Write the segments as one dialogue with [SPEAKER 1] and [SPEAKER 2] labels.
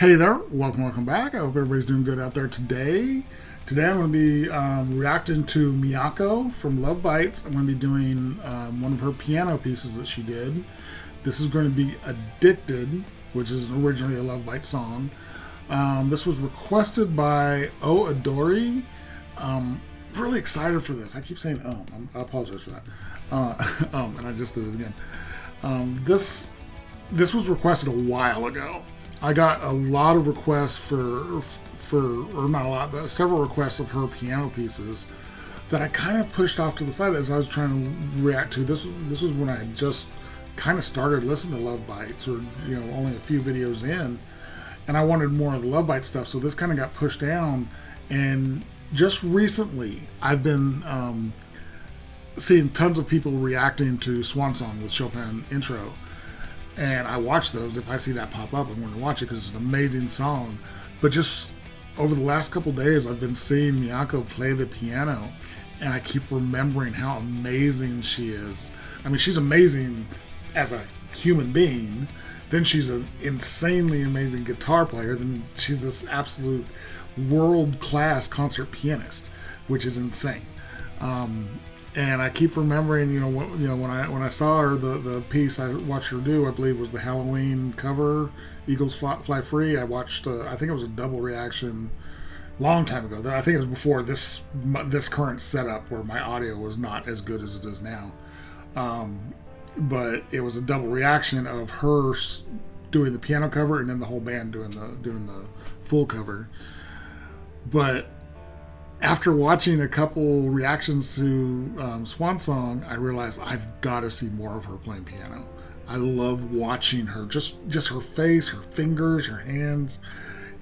[SPEAKER 1] Hey there, welcome back. I hope everybody's doing good out there today. Today I'm going to be reacting to Miyako from Lovebites. I'm going to be doing one of her piano pieces that she did. This is going to be Addicted, which is originally a Lovebite song. This was requested by O Adori. Really excited for this. I keep saying I apologize for that. And I just did it again. This was requested a while ago. I got a lot of requests or not a lot, but several requests of her piano pieces that I kind of pushed off to the side as I was trying to react to. This was when I had just kind of started listening to Lovebites, or only a few videos in, and I wanted more of the Lovebite stuff. So this kind of got pushed down, and just recently I've been seeing tons of people reacting to Swan Song with Chopin intro. And I watch those. If I see that pop up, I'm going to watch it because it's an amazing song. But just over the last couple days, I've been seeing Miyako play the piano, and I keep remembering how amazing she is. I mean, she's amazing as a human being. Then she's an insanely amazing guitar player. Then she's this absolute world-class concert pianist, which is insane. And I keep remembering, when I saw her, the piece I watched her do, I believe was the Halloween cover, Eagles Fly Free. I watched, I think it was a double reaction, long time ago. I think it was before this current setup where my audio was not as good as it is now. But it was a double reaction of her doing the piano cover and then the whole band doing the full cover. But after watching a couple reactions to Swan Song, I realized I've got to see more of her playing piano. I love watching her, just her face, her fingers, her hands.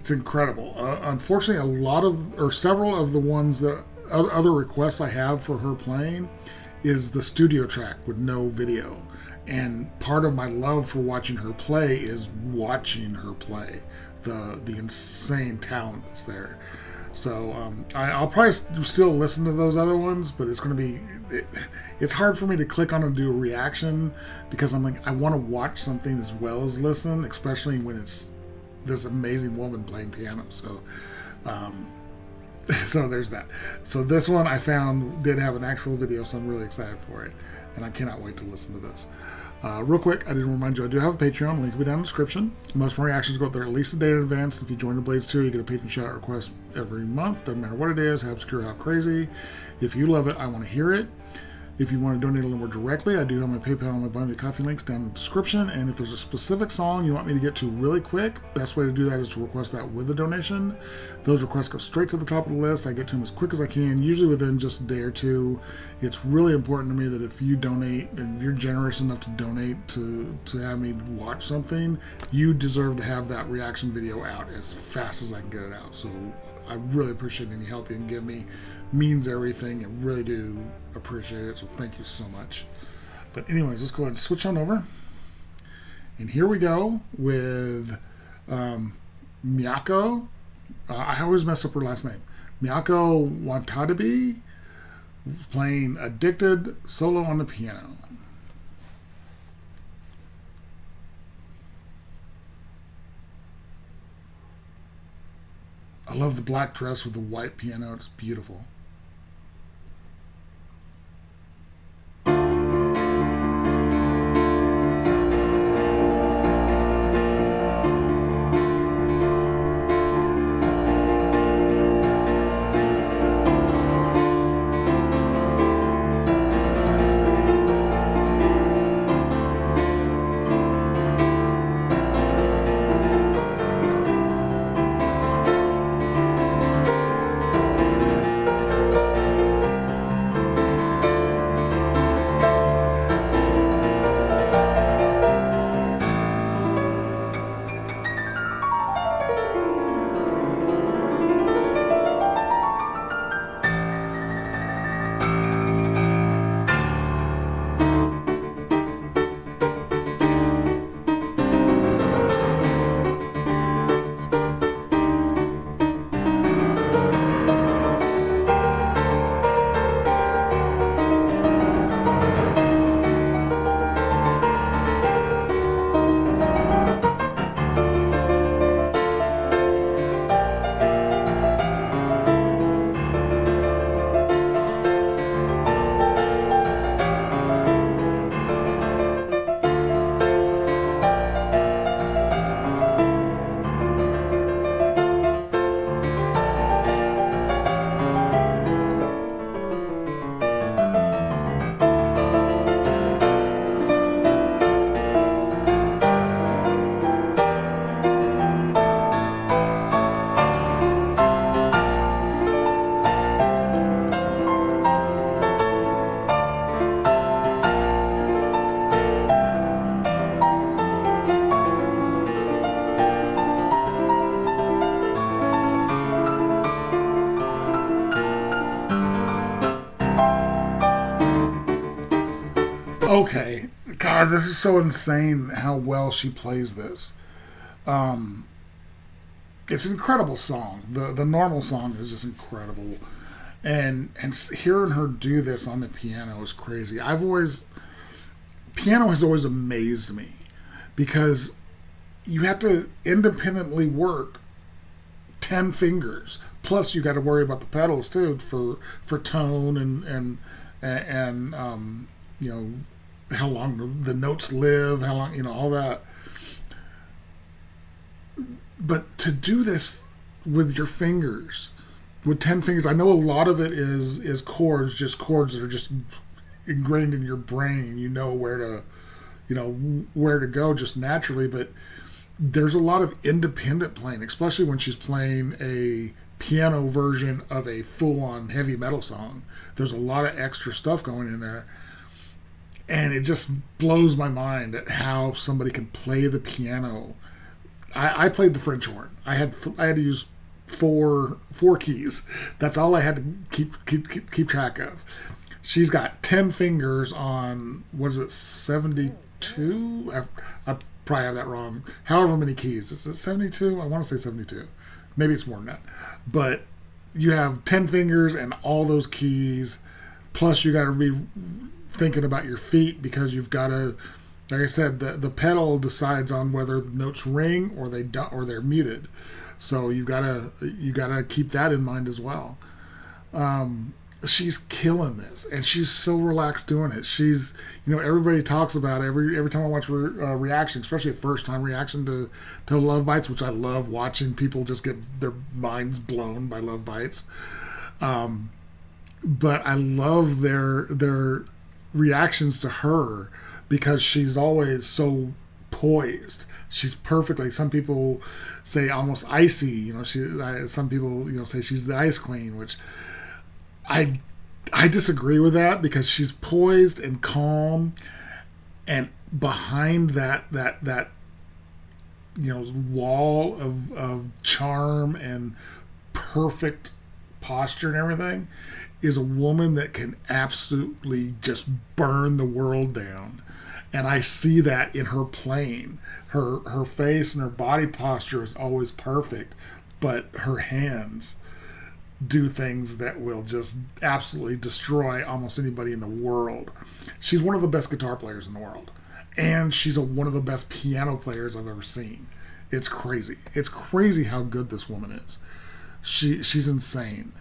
[SPEAKER 1] It's incredible. Unfortunately, several of the ones that other requests I have for her playing is the studio track with no video. And part of my love for watching her play is watching her play, the insane talent that's there. So I'll probably still listen to those other ones, but it's going to be it's hard for me to click on and do a reaction because I'm like, I want to watch something as well as listen, especially when it's this amazing woman playing piano. So so there's that. So this one I found did have an actual video, so I'm really excited for it, and I cannot wait to listen to this. Real quick, I did remind you, I do have a Patreon. Link will be down in the description. Most of my reactions go up there at least a day in advance. If you join the Blades tier, you get a Patreon shout request every month. Doesn't matter what it is, how obscure, how crazy. If you love it, I want to hear it. If you want to donate a little more directly, I do have my PayPal and my Buy Me a Coffee links down in the description. And if there's a specific song you want me to get to really quick, best way to do that is to request that with a donation. Those requests go straight to the top of the list. I get to them as quick as I can, usually within just a day or two. It's really important to me that if you donate, and if you're generous enough to donate to have me watch something, you deserve to have that reaction video out as fast as I can get it out. So I really appreciate any help you can give me. Means everything. I really do appreciate it. So thank you so much. But anyways, let's go ahead and switch on over. And here we go with Miyako. I always mess up her last name. Miyako Watanabe playing Addicted solo on the piano. I love the black dress with the white piano. It's beautiful. Okay, God, this is so insane how well she plays this. Um, it's an incredible song. The normal song is just incredible, and hearing her do this on the piano is crazy. Piano has always amazed me because you have to independently work 10 fingers. Plus, you got to worry about the pedals too for tone and you know how long the notes live, how long all that. But to do this with your fingers, with 10 fingers, I know a lot of it is chords, just chords that are just ingrained in your brain. Where to go just naturally, but there's a lot of independent playing, especially when she's playing a piano version of a full-on heavy metal song. There's a lot of extra stuff going in there, and it just blows my mind at how somebody can play the piano. I played the French horn. I had to use four keys. That's all I had to keep track of. She's got 10 fingers on, what is it, 72? I probably have that wrong. However many keys. Is it 72? I want to say 72. Maybe it's more than that. But you have 10 fingers and all those keys. Plus you got to be thinking about your feet because you've got to, like I said, the pedal decides on whether the notes ring or they don't, or they're muted. So you gotta keep that in mind as well. She's killing this, and she's so relaxed doing it. She's, everybody talks about it. Every time I watch reaction, especially a first time reaction to Lovebites, which I love watching people just get their minds blown by Lovebites. But I love their reactions to her because she's always so poised. She's perfectly. Some people say almost icy. Some people say she's the ice queen, which I disagree with that because she's poised and calm, and behind that wall of charm and perfect posture and everything is a woman that can absolutely just burn the world down. And I see that in her playing. Her face and her body posture is always perfect, but her hands do things that will just absolutely destroy almost anybody in the world. She's one of the best guitar players in the world. And she's one of the best piano players I've ever seen. It's crazy. It's crazy how good this woman is. She's insane.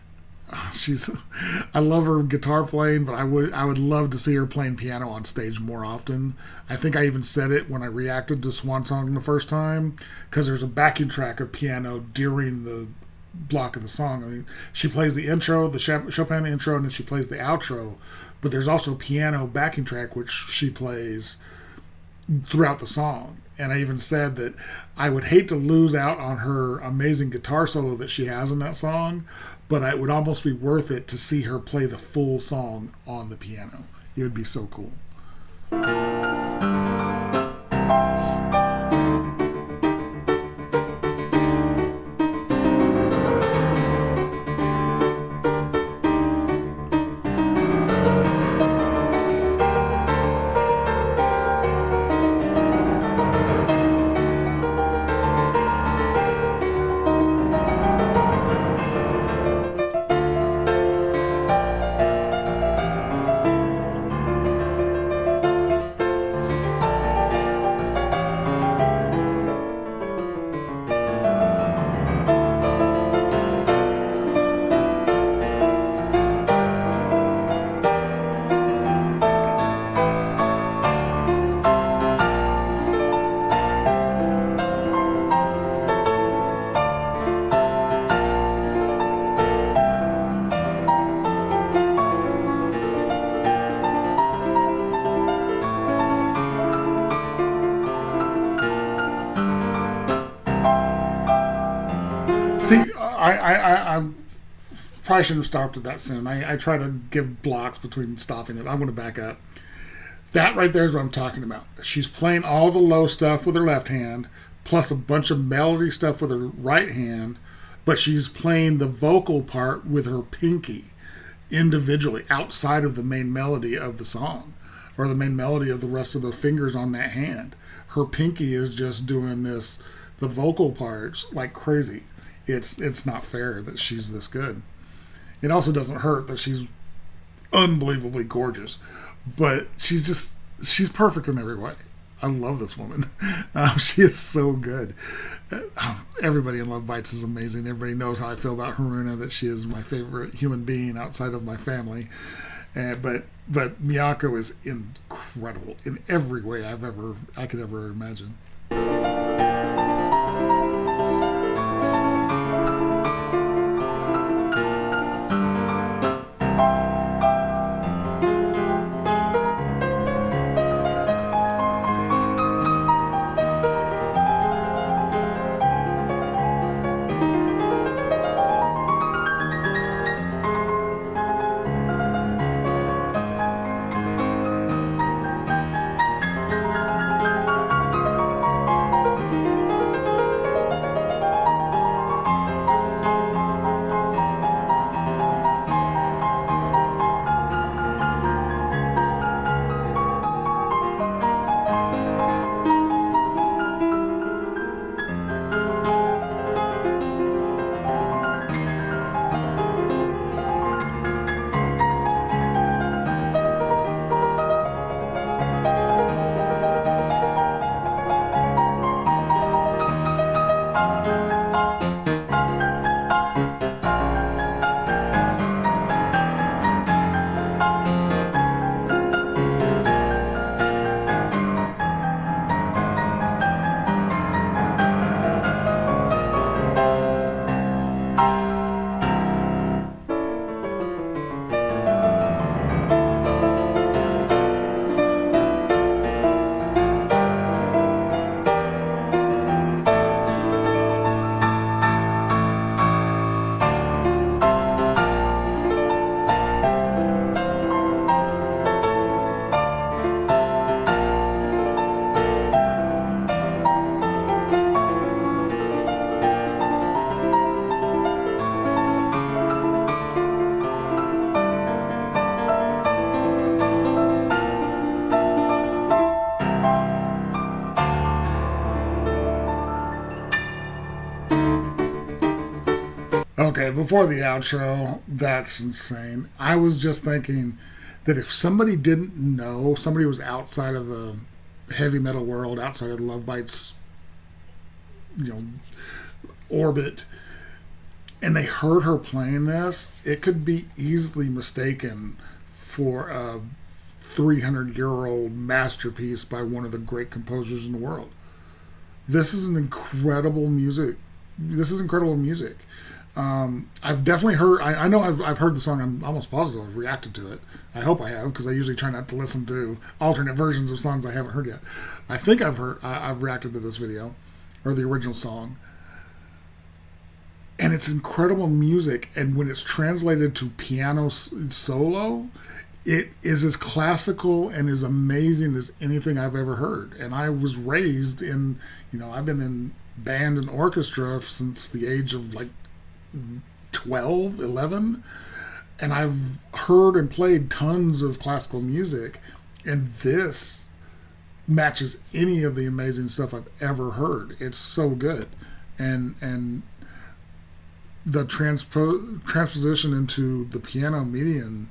[SPEAKER 1] I love her guitar playing, but I would love to see her playing piano on stage more often. I think I even said it when I reacted to Swan Song the first time, because there's a backing track of piano during the block of the song. I mean, she plays the intro, the Chopin intro, and then she plays the outro, but there's also a piano backing track which she plays throughout the song. And I even said that I would hate to lose out on her amazing guitar solo that she has in that song, but it would almost be worth it to see her play the full song on the piano. It would be so cool. See, I probably shouldn't have stopped it that soon. I try to give blocks between stopping it. I'm going to back up. That right there is what I'm talking about. She's playing all the low stuff with her left hand, plus a bunch of melody stuff with her right hand, but she's playing the vocal part with her pinky individually outside of the main melody of the song. or the main melody of the rest of the fingers on that hand. Her pinky is just doing this, the vocal parts like crazy. It's not fair that she's this good. It also doesn't hurt that she's unbelievably gorgeous, but she's perfect in every way. I love this woman. She is so good. Everybody in Lovebites is amazing. Everybody knows how I feel about Haruna, that she is my favorite human being outside of my family. But Miyako is incredible in every way I could ever imagine. Okay, before the outro, that's insane. I was just thinking that if somebody didn't know, somebody was outside of the heavy metal world, outside of the Lovebites, orbit, and they heard her playing this, it could be easily mistaken for a 300-year-old masterpiece by one of the great composers in the world. This is an incredible music. This is incredible music. I've definitely heard. I know I've heard the song. I'm almost positive I've reacted to it. I hope I have, because I usually try not to listen to alternate versions of songs I haven't heard yet. I think I've reacted to this video, or the original song, and it's incredible music. And when it's translated to piano solo, it is as classical and as amazing as anything I've ever heard. And I was raised in, I've been in band and orchestra since the age of like 12, 11, and I've heard and played tons of classical music, and this matches any of the amazing stuff I've ever heard. It's so good, and the transposition into the piano median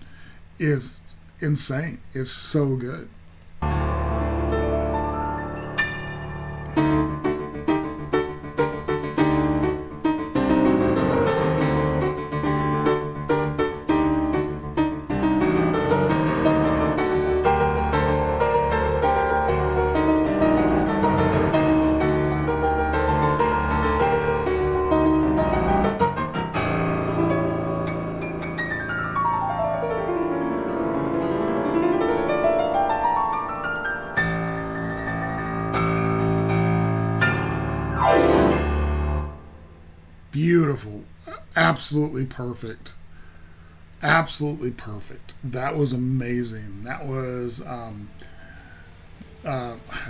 [SPEAKER 1] is insane. It's so good. Beautiful. Absolutely perfect. Absolutely perfect. That was amazing. That was, again, I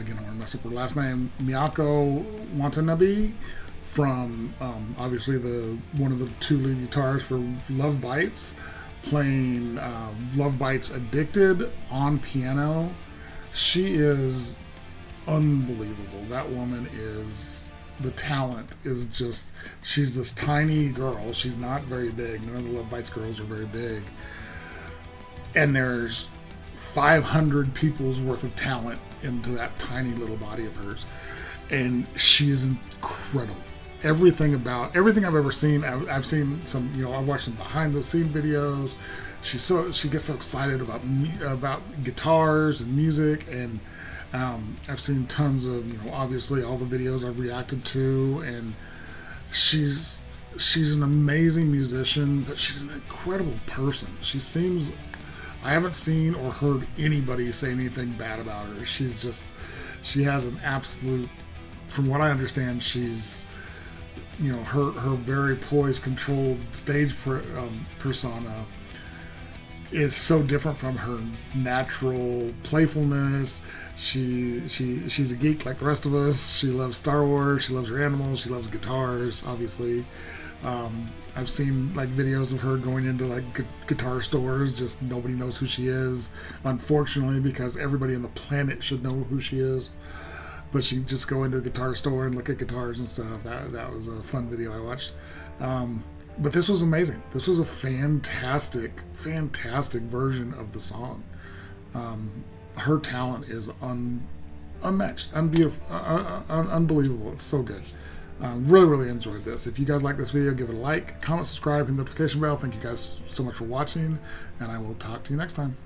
[SPEAKER 1] want to mess up her last name, Miyako Watanabe, from obviously one of the two lead guitarists for Lovebites. playing Lovebites Addicted on piano. She is unbelievable. That woman is, the talent is just, she's this tiny girl. She's not very big. None of the Lovebites girls are very big. And there's 500 people's worth of talent into that tiny little body of hers. And she's incredible. Everything I've ever seen, I've seen some, I've watched some behind the scene videos. She gets so excited about guitars and music, and I've seen tons of, obviously all the videos I've reacted to, and she's an amazing musician, but she's an incredible person. I haven't seen or heard anybody say anything bad about her. She has an absolute, from what I understand, she's, her very poised, controlled stage persona is so different from her natural playfulness. She's a geek like the rest of us. She loves Star Wars. She loves her animals. She loves guitars, obviously. I've seen like videos of her going into like guitar stores. Just nobody knows who she is, unfortunately, because everybody on the planet should know who she is. But she just go into a guitar store and look at guitars and stuff. That was a fun video I watched. But this was amazing. This was a fantastic version of the song. Her talent is unmatched, unbelievable. It's so good. Really enjoyed this. If you guys like this video, give it a like, comment, subscribe, hit the notification bell. Thank you guys so much for watching, and I will talk to you next time.